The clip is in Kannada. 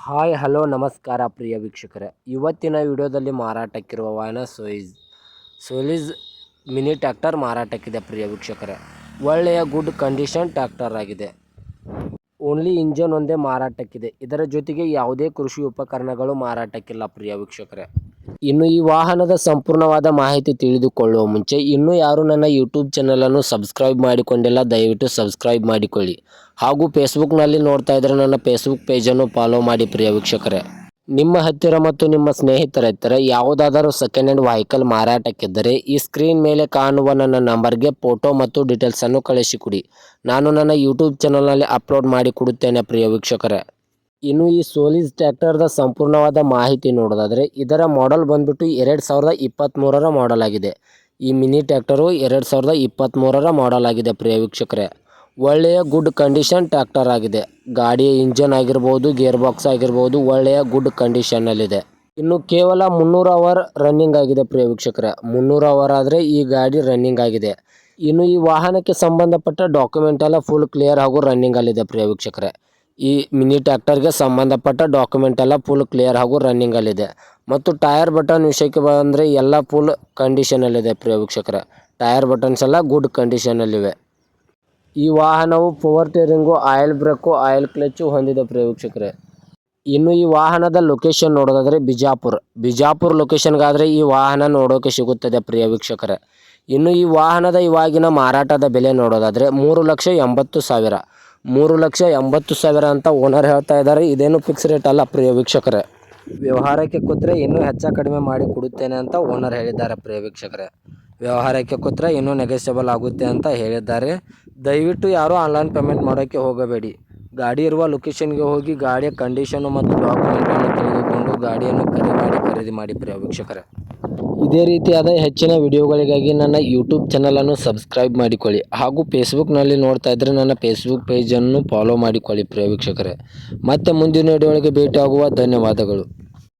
ಹಾಯ್ ಹಲೋ ನಮಸ್ಕಾರ ಪ್ರಿಯ ವೀಕ್ಷಕರೇ, ಇವತ್ತಿನ ವಿಡಿಯೋದಲ್ಲಿ ಮಾರಾಟಕ್ಕಿರುವ ವಾಹನ ಸೋಲಿಸ್ ಮಿನಿ ಟ್ರ್ಯಾಕ್ಟರ್ ಮಾರಾಟಕ್ಕಿದೆ. ಪ್ರಿಯ ವೀಕ್ಷಕರೇ, ಒಳ್ಳೆಯ ಗುಡ್ ಕಂಡೀಷನ್ ಟ್ರ್ಯಾಕ್ಟರ್ ಆಗಿದೆ. ಓನ್ಲಿ ಇಂಜನ್ ಒಂದೇ ಮಾರಾಟಕ್ಕಿದೆ. ಇದರ ಜೊತೆಗೆ ಯಾವುದೇ ಕೃಷಿ ಉಪಕರಣಗಳು ಮಾರಾಟಕ್ಕಿಲ್ಲ. ಪ್ರಿಯ ವೀಕ್ಷಕರೇ, ಇನ್ನು ಈ ವಾಹನದ ಸಂಪೂರ್ಣವಾದ ಮಾಹಿತಿ ತಿಳಿದುಕೊಳ್ಳುವ ಮುಂಚೆ ಇನ್ನೂ ಯಾರು ನನ್ನ ಯೂಟ್ಯೂಬ್ ಚಾನಲನ್ನು ಸಬ್ಸ್ಕ್ರೈಬ್ ಮಾಡಿಕೊಂಡಿಲ್ಲ, ದಯವಿಟ್ಟು ಸಬ್ಸ್ಕ್ರೈಬ್ ಮಾಡಿಕೊಳ್ಳಿ. ಹಾಗೂ ಫೇಸ್ಬುಕ್ನಲ್ಲಿ ನೋಡ್ತಾ ಇದ್ದರೆ ನನ್ನ ಫೇಸ್ಬುಕ್ ಪೇಜನ್ನು ಫಾಲೋ ಮಾಡಿ. ಪ್ರಿಯ ವೀಕ್ಷಕರೇ, ನಿಮ್ಮ ಹತ್ತಿರ ಮತ್ತು ನಿಮ್ಮ ಸ್ನೇಹಿತರ ಹತ್ತಿರ ಯಾವುದಾದರೂ ಸೆಕೆಂಡ್ ಹ್ಯಾಂಡ್ ವೆಹಿಕಲ್ ಮಾರಾಟಕ್ಕಿದ್ದರೆ ಈ ಸ್ಕ್ರೀನ್ ಮೇಲೆ ಕಾಣುವ ನನ್ನ ನಂಬರ್ಗೆ ಫೋಟೋ ಮತ್ತು ಡೀಟೇಲ್ಸನ್ನು ಕಳಿಸಿಕೊಡಿ. ನಾನು ನನ್ನ ಯೂಟ್ಯೂಬ್ ಚಾನಲ್ನಲ್ಲಿ ಅಪ್ಲೋಡ್ ಮಾಡಿ ಕೊಡುತ್ತೇನೆ. ಪ್ರಿಯ ವೀಕ್ಷಕರೇ, ಇನ್ನು ಈ ಸೋಲಿಸ್ ಟ್ರ್ಯಾಕ್ಟರ್ದ ಸಂಪೂರ್ಣವಾದ ಮಾಹಿತಿ ನೋಡೋದಾದರೆ ಇದರ ಮಾಡೆಲ್ ಬಂದ್ಬಿಟ್ಟು 2023ರ ಮಾಡೆಲ್ ಆಗಿದೆ. ಈ ಮಿನಿ ಟ್ರ್ಯಾಕ್ಟರು 2023ರ ಮಾಡೆಲ್ ಆಗಿದೆ. ಪ್ರಿಯ ವೀಕ್ಷಕರೇ, ಒಳ್ಳೆಯ ಗುಡ್ ಕಂಡೀಷನ್ ಟ್ರ್ಯಾಕ್ಟರ್ ಆಗಿದೆ. ಗಾಡಿಯ ಇಂಜನ್ ಆಗಿರ್ಬೋದು, ಗೇರ್ ಬಾಕ್ಸ್ ಆಗಿರ್ಬೋದು, ಒಳ್ಳೆಯ ಗುಡ್ ಕಂಡೀಷನ್ನಲ್ಲಿದೆ. ಇನ್ನು ಕೇವಲ 300 ಅವರ್ ರನ್ನಿಂಗ್ ಆಗಿದೆ. ಪ್ರಿಯ ವೀಕ್ಷಕರೇ, 300 ಅವರ್ ಆದರೆ ಈ ಗಾಡಿ ರನ್ನಿಂಗ್ ಆಗಿದೆ. ಇನ್ನು ಈ ವಾಹನಕ್ಕೆ ಸಂಬಂಧಪಟ್ಟ ಡಾಕ್ಯುಮೆಂಟ್ ಎಲ್ಲ ಫುಲ್ ಕ್ಲಿಯರ್ ಹಾಗೂ ರನ್ನಿಂಗಲ್ಲಿದೆ. ಪ್ರಿಯ ವೀಕ್ಷಕರೇ, ಈ ಮಿನಿ ಟ್ರ್ಯಾಕ್ಟರ್ಗೆ ಸಂಬಂಧಪಟ್ಟ ಡಾಕ್ಯುಮೆಂಟ್ ಎಲ್ಲ ಫುಲ್ ಕ್ಲಿಯರ್ ಹಾಗೂ ರನ್ನಿಂಗಲ್ಲಿದೆ. ಮತ್ತು ಟೈರ್ ಬಟನ್ ವಿಷಯಕ್ಕೆ ಬಂದರೆ ಎಲ್ಲ ಫುಲ್ ಕಂಡೀಷನಲ್ಲಿದೆ. ಪ್ರಿಯ ವೀಕ್ಷಕರೇ, ಟೈರ್ ಬಟನ್ಸ್ ಎಲ್ಲ ಗುಡ್ ಕಂಡೀಷನಲ್ಲಿವೆ. ಈ ವಾಹನವು power steering, oil brake, oil clutch ಹೊಂದಿದೆ. ಪ್ರಿಯ ವೀಕ್ಷಕರೇ, ಇನ್ನು ಈ ವಾಹನದ ಲೊಕೇಶನ್ ನೋಡೋದಾದರೆ ಬಿಜಾಪುರ ಲೊಕೇಶನ್ಗಾದರೆ ಈ ವಾಹನ ನೋಡೋಕೆ ಸಿಗುತ್ತದೆ. ಪ್ರಿಯ ವೀಕ್ಷಕರೇ, ಇನ್ನು ಈ ವಾಹನದ ಇವಾಗಿನ ಮಾರಾಟದ ಬೆಲೆ ನೋಡೋದಾದರೆ 3,80,000 3,80,000 ಅಂತ ಓನರ್ ಹೇಳ್ತಾ ಇದ್ದಾರೆ. ಇದೇನು ಫಿಕ್ಸ್ ರೇಟ್ ಅಲ್ಲ. ಪ್ರಿಯ ವೀಕ್ಷಕರೇ, ವ್ಯವಹಾರಕ್ಕೆ ಕೂತ್ರೆ ಇನ್ನೂ ಹೆಚ್ಚು ಕಡಿಮೆ ಮಾಡಿ ಕೊಡುತ್ತೇನೆ ಅಂತ ಓನರ್ ಹೇಳಿದ್ದಾರೆ. ಪ್ರಿಯ ವೀಕ್ಷಕರೇ, ವ್ಯವಹಾರಕ್ಕೆ ಕೂತ್ರೆ ಇನ್ನೂ ನೆಗೆಸಬಲ್ ಆಗುತ್ತೆ ಅಂತ ಹೇಳಿದ್ದಾರೆ. ದಯವಿಟ್ಟು ಯಾರೂ ಆನ್ಲೈನ್ ಪೇಮೆಂಟ್ ಮಾಡೋಕ್ಕೆ ಹೋಗಬೇಡಿ. ಗಾಡಿ ಇರುವ ಲೊಕೇಶನ್ಗೆ ಹೋಗಿ ಗಾಡಿಯ ಕಂಡೀಷನು ಮತ್ತು ಡಾಕ್ಯುಮೆಂಟನ್ನು ತೆಗೆದುಕೊಂಡು ಗಾಡಿಯನ್ನು ಖರೀದಿ ಮಾಡಿ. ಪ್ರಿಯ ವೀಕ್ಷಕರೇ, ಇದೇ ರೀತಿಯಾದ ಹೆಚ್ಚಿನ ವಿಡಿಯೋಗಳಿಗಾಗಿ ನನ್ನ ಯೂಟ್ಯೂಬ್ ಚಾನಲನ್ನು ಸಬ್ಸ್ಕ್ರೈಬ್ ಮಾಡಿಕೊಳ್ಳಿ. ಹಾಗೂ ಫೇಸ್ಬುಕ್ನಲ್ಲಿ ನೋಡ್ತಾ ಇದ್ದರೆ ನನ್ನ ಫೇಸ್ಬುಕ್ ಪೇಜನ್ನು ಫಾಲೋ ಮಾಡಿಕೊಳ್ಳಿ. ಪ್ರಿಯ ವೀಕ್ಷಕರೇ, ಮತ್ತೆ ಮುಂದಿನ ವಿಡಿಯೋಗಳಿಗೆ ಭೇಟಿಯಾಗುವ. ಧನ್ಯವಾದಗಳು.